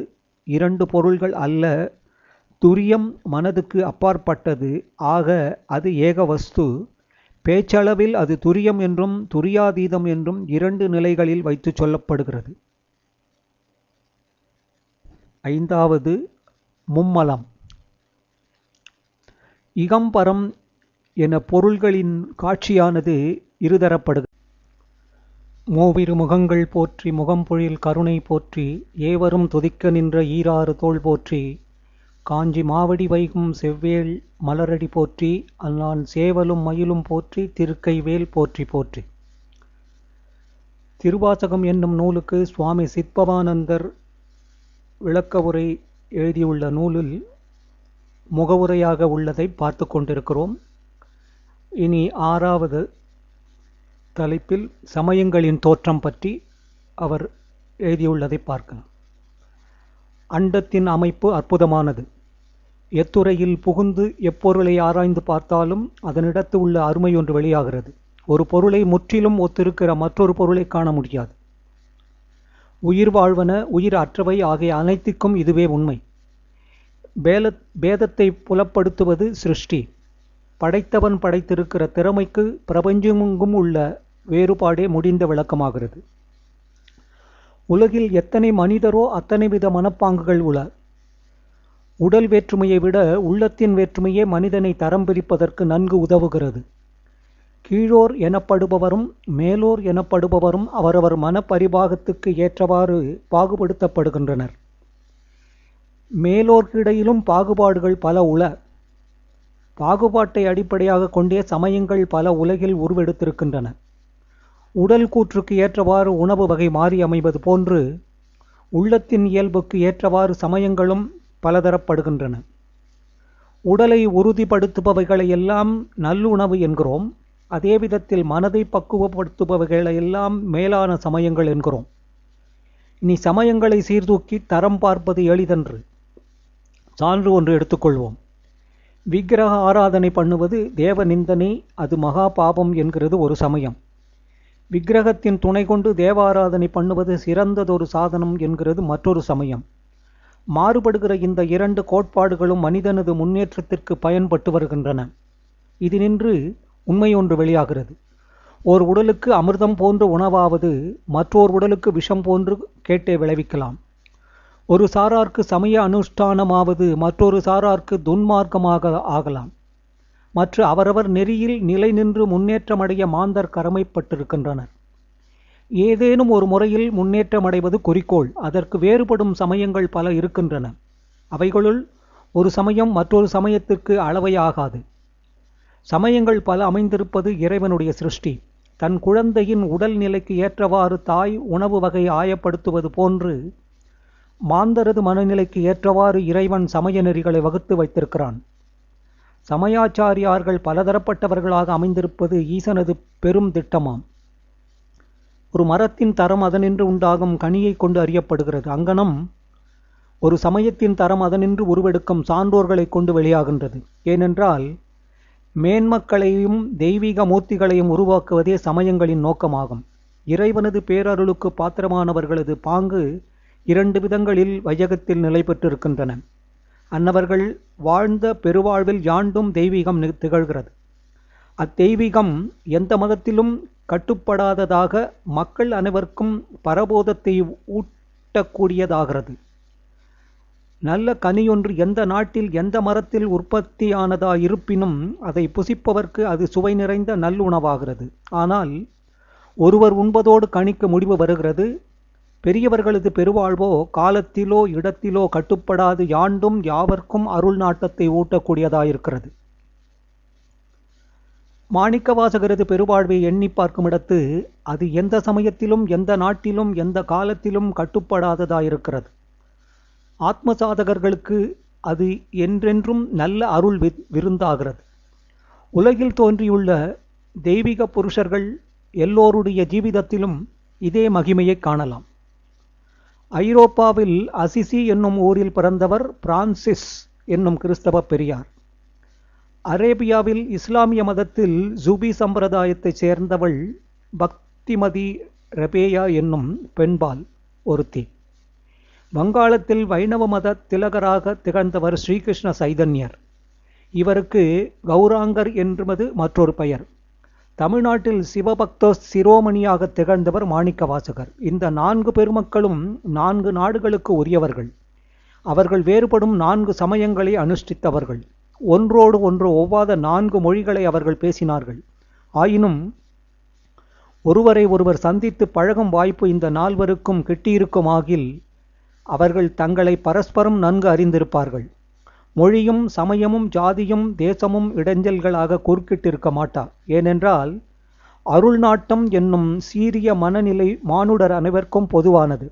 2 பொருள்கள் அல்ல. துரியம் மனதுக்கு அப்பாற்பட்டது. ஆக அது ஏக வஸ்து. பேச்சளவில் அது துரியம் என்றும் துரியாதீதம் என்றும் 2 நிலைகளில் வைத்து சொல்லப்படுகிறது. 5வது மும்மலம். இகம்பரம் என பொருள்களின் காட்சியானது இருதரப்படுகிறது. மூவிரு முகங்கள் போற்றி, முகம்பொழில் கருணை போற்றி, ஏவரும் துதிக்க நின்ற ஈராறு தோள் போற்றி, காஞ்சி மாவடி வைகும் செவ்வேள் மலரடி போற்றி, அல்லான் சேவலும் மயிலும் போற்றி, திருக்கைவேல் போற்றி போற்றி. திருவாசகம் என்னும் நூலுக்கு சுவாமி சித்பவானந்தர் விளக்க உரை எழுதியுள்ள நூலில் முகவுரையாக உள்ளதை பார்த்து கொண்டிருக்கிறோம். இனி 6வது தலைப்பில் சமயங்களின் தோற்றம் பற்றி அவர் எழுதியுள்ளதை பார்க்கலாம். அண்டத்தின் அமைப்பு அற்புதமானது. எத்துறையில் புகுந்து எப்பொருளை ஆராய்ந்து பார்த்தாலும் அதனிடத்து உள்ள அருமை ஒன்று வெளியாகிறது. ஒரு பொருளை முற்றிலும் ஒத்திருக்கிற மற்றொரு பொருளை காண முடியாது. உயிர் வாழ்வன, உயிர் அற்றவை ஆகிய அனைத்துக்கும் இதுவே உண்மை. பேதத்தை புலப்படுத்துவது சிருஷ்டி. படைத்தவன் படைத்திருக்கிற திறமைக்கு பிரபஞ்சமெங்கும் உள்ள வேறுபாடே முடிந்த விளக்கமாகிறது. உலகில் எத்தனை மனிதரோ அத்தனை வித மனப்பாங்குகள் உள. உடல் வேற்றுமையை விட உள்ளத்தின் வேற்றுமையே மனிதனை தரம் பிரிப்பதற்கு நன்கு உதவுகிறது. கீழோர் எனப்படுபவரும் மேலோர் எனப்படுபவரும் அவரவர் மனப்பரிபாகத்துக்கு ஏற்றவாறு பாகுபடுத்தப்படுகின்றனர். மேலோர்க்கிடையிலும் பாகுபாடுகள் பல உள. பாகுபாட்டை அடிப்படையாக கொண்டே சமயங்கள் பல உலகில் உருவெடுத்திருக்கின்றன. உடல் கூற்றுக்கு ஏற்றவாறு உணவு வகை மாறி அமைவது போன்று உள்ளத்தின் இயல்புக்கு ஏற்றவாறு சமயங்களும் பலதரப்படுகின்றன. உடலை உறுதிப்படுத்துபவைகளையெல்லாம் நல்லுணவு என்கிறோம். அதே விதத்தில் மனதை பக்குவப்படுத்துபவைகளையெல்லாம் மேலான சமயங்கள் என்கிறோம். இனி சமயங்களை சீர்தூக்கி தரம் பார்ப்பது எளிதன்று. சான்று ஒன்று எடுத்துக்கொள்வோம். விக்கிரக ஆராதனை பண்ணுவது தேவ நிந்தனை, அது மகா பாபம் என்கிறது ஒரு சமயம். விக்கிரகத்தின் துணை கொண்டு தேவாராதனை பண்ணுவது சிறந்ததொரு சாதனம் என்கிறது மற்றொரு சமயம். மாறுபடுகிற இந்த 2 கோட்பாடுகளும் மனிதனது முன்னேற்றத்திற்கு பயன்பட்டு வருகின்றன. இதினின்று உண்மை ஒன்று வெளியாகிறது. ஓர் உடலுக்கு அமிர்தம் போன்ற உணவாவது மற்றோர் உடலுக்கு விஷம் போன்று கேட்டே விளைவிக்கலாம். ஒரு சாரார்க்கு சமய அனுஷ்டானமாவது மற்றொரு சாரார்க்கு துன்மார்க்கமாக ஆகலாம். மற்ற அவரவர் நெறியில் நிலை நின்று முன்னேற்றமடைய மாந்தர் கடமைப்பட்டிருக்கின்றனர். ஏதேனும் ஒரு முறையில் முன்னேற்றமடைவது குறிக்கோள். அதற்கு வேறுபடும் சமயங்கள் பல இருக்கின்றன. அவைகளுள் ஒரு சமயம் மற்றொரு சமயத்திற்கு அளவையாகாது. சமயங்கள் பல அமைந்திருப்பது இறைவனுடைய சிருஷ்டி. தன் குழந்தையின் உடல் நிலைக்கு ஏற்றவாறு தாய் உணவு வகை ஆயப்படுத்துவது போன்று மாந்தரது மனநிலைக்கு ஏற்றவாறு இறைவன் சமய நெறிகளை வகுத்து வைத்திருக்கிறான். சமயாச்சாரியார்கள் பலதரப்பட்டவர்களாக அமைந்திருப்பது ஈசனது பெரும் திட்டமாம். ஒரு மரத்தின் தரம் அதனின்று உண்டாகும் கனியை கொண்டு அறியப்படுகிறது. அங்கனம் ஒரு சமயத்தின் தரம் அதனின்று உருவெடுக்கும் சான்றோர்களைக் கொண்டு வெளியாகின்றது. ஏனென்றால் மேன்மக்களையும் தெய்வீக மூர்த்திகளையும் உருவாக்குவதே சமயங்களின் நோக்கமாகும். இறைவனது பேரருளுக்கு பாத்திரமானவர்களது பாங்கு 2 விதங்களில் வையகத்தில் நிலை பெற்றிருக்கின்றன. அன்னவர்கள் வாழ்ந்த பெருவாழ்வில் யாண்டும் தெய்வீகம் திகழ்கிறது. அத்தெய்வீகம் எந்த மதத்திலும் கட்டுப்படாததாக மக்கள் அனைவருக்கும் பரபோதத்தை ஊட்டக்கூடியதாகிறது. நல்ல கனியொன்று எந்த நாட்டில் எந்த மரத்தில் உற்பத்தியானதாயிருப்பினும் அதை புசிப்பவர்க்கு அது சுவை நிறைந்த நல்லுணவாகிறது. ஆனால் ஒருவர் உண்பதோடு கனிக்கு முடிவு வருகிறது. பெரியவர்களது பெருவாழ்வோ காலத்திலோ இடத்திலோ கட்டுப்படாது யாண்டும் யாவர்க்கும் அருள் நாட்டத்தை ஊட்டக்கூடியதாயிருக்கிறது. மாணிக்கவாசகரது பெருவாழ்வை எண்ணி பார்க்குமிடத்து அது எந்த சமயத்திலும் எந்த நாட்டிலும் எந்த காலத்திலும் கட்டுப்படாததாயிருக்கிறது. ஆத்ம சாதகர்களுக்கு அது என்றென்றும் நல்ல அருள் விருந்தாகிறது. உலகில் தோன்றியுள்ள தெய்வீக புருஷர்கள் எல்லோருடைய ஜீவிதத்திலும் இதே மகிமையை காணலாம். ஐரோப்பாவில் அசிசி என்னும் ஊரில் பிறந்தவர் பிரான்சிஸ் என்னும் கிறிஸ்தவ பெரியார். அரேபியாவில் இஸ்லாமிய மதத்தில் ஜூபி சம்பிரதாயத்தைச் சேர்ந்தவள் பக்திமதி ரெபேயா என்னும் பெண்பால் ஒருத்தி. வங்காளத்தில் வைணவ மத திலகராக திகழ்ந்தவர் ஸ்ரீகிருஷ்ண சைதன்யர். இவருக்கு கௌராங்கர் என்பது மற்றொரு பெயர். தமிழ்நாட்டில் சிவபக்தோ சிரோமணியாக திகழ்ந்தவர் மாணிக்கவாசகர். இந்த 4 பெருமக்களும் 4 நாடுகளுக்கு உரியவர்கள். அவர்கள் வேறுபடும் 4 சமயங்களை அனுஷ்டித்தவர்கள். ஒன்றோடு ஒன்று ஒவ்வாத 4 மொழிகளை அவர்கள் பேசினார்கள். ஆயினும் ஒருவரை ஒருவர் சந்தித்து பழகும் வாய்ப்பு இந்த 4வருக்கும் கிட்டியிருக்குமாகில் அவர்கள் தங்களை பரஸ்பரம் நன்கு அறிந்திருப்பார்கள். மொழியும் சமயமும் ஜாதியும் தேசமும் இடைஞ்சல்களாக குறுக்கிட்டிருக்க மாட்டா. ஏனென்றால் அருள் நாட்டம் என்னும் சீரிய மனநிலை மானுடர் அனைவருக்கும் பொதுவானது.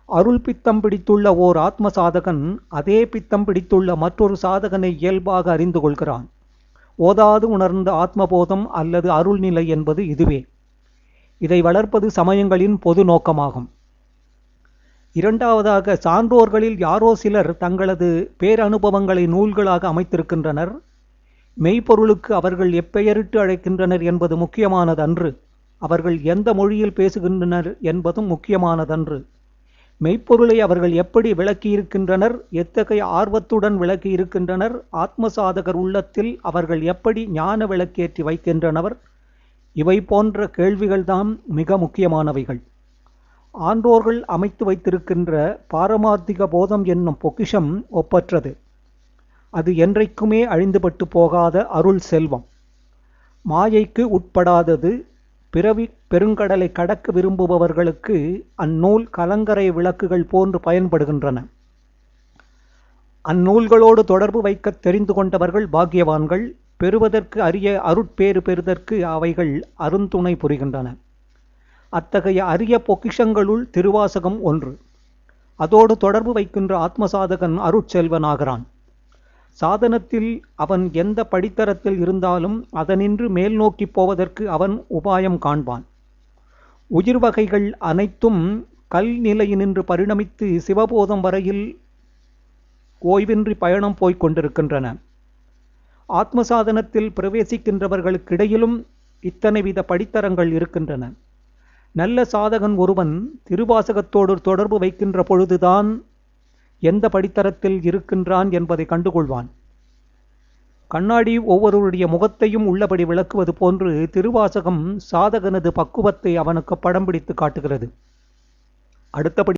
அருள் பித்தம் பிடித்துள்ள ஓர் ஆத்ம சாதகன் அதே பித்தம் பிடித்துள்ள மற்றொரு சாதகனை இயல்பாக அறிந்து கொள்கிறான். ஓதாது உணர்ந்த ஆத்மபோதம் அல்லது அருள்நிலை என்பது இதுவே. இதை வளர்ப்பது சமயங்களின் பொது நோக்கமாகும். இரண்டாவதாக, சான்றோர்களில் யாரோ சிலர் தங்களது பேரனுபவங்களை நூல்களாக அமைத்திருக்கின்றனர். மெய்ப்பொருளுக்கு அவர்கள் எப்பெயரிட்டு அழைக்கின்றனர் என்பது முக்கியமானதன்று. அவர்கள் எந்த மொழியில் பேசுகின்றனர் என்பதும் முக்கியமானதன்று. மெய்ப்பொருளை அவர்கள் எப்படி விளக்கியிருக்கின்றனர், எத்தகைய ஆர்வத்துடன் விளக்கியிருக்கின்றனர், ஆத்மசாதகர் உள்ளத்தில் அவர்கள் எப்படி ஞான விளக்கேற்றி வைக்கின்றனர், இவை போன்ற கேள்விகள்தான் மிக முக்கியமானவைகள். ஆன்றோர்கள் அமைத்து வைத்திருக்கின்ற பாரமார்த்திக போதம் என்னும் பொக்கிஷம் ஒப்பற்றது. அது என்றைக்குமே அழிந்துபட்டு போகாத அருள் செல்வம். மாயைக்கு உட்படாதது. பிறவி பெருங்கடலை கடக்க விரும்புபவர்களுக்கு அந்நூல் கலங்கரை விளக்குகள் போன்று பயன்படுகின்றன. அந்நூல்களோடு தொடர்பு வைக்க தெரிந்து கொண்டவர்கள் பாக்கியவான்கள். பெறுவதற்கு அரிய அருட்பேறு பெறுதற்கு அவைகள் அருந்துணை புரிகின்றன. அத்தகைய அரிய பொக்கிஷங்களுள் திருவாசகம் ஒன்று. அதோடு தொடர்பு வைக்கின்ற ஆத்மசாதகன் அருட்செல்வனாகிறான். சாதனத்தில் அவன் எந்த படித்தரத்தில் இருந்தாலும் அதனின்று மேல் நோக்கி போவதற்கு அவன் உபாயம் காண்பான். உயிர் வகைகள் அனைத்தும் கல் நிலையினின்று பரிணமித்து சிவபோதம் வரையில் ஓய்வின்றி பயணம் போய்க் கொண்டிருக்கின்றன. ஆத்மசாதனத்தில் பிரவேசிக்கின்றவர்களுக்கிடையிலும் இத்தனை வித படித்தரங்கள் இருக்கின்றன. நல்ல சாதகன் ஒருவன் திருவாசகத்தோடு தொடர்பு வைக்கின்ற பொழுதுதான் எந்த படித்தரத்தில் இருக்கின்றான் என்பதை கண்டுகொள்வான். கண்ணாடி ஒவ்வொருவருடைய முகத்தையும் உள்ளபடி விளக்குவது போன்று திருவாசகம் சாதகனது பக்குவத்தை அவனுக்கு படம் பிடித்து காட்டுகிறது. அடுத்தபடி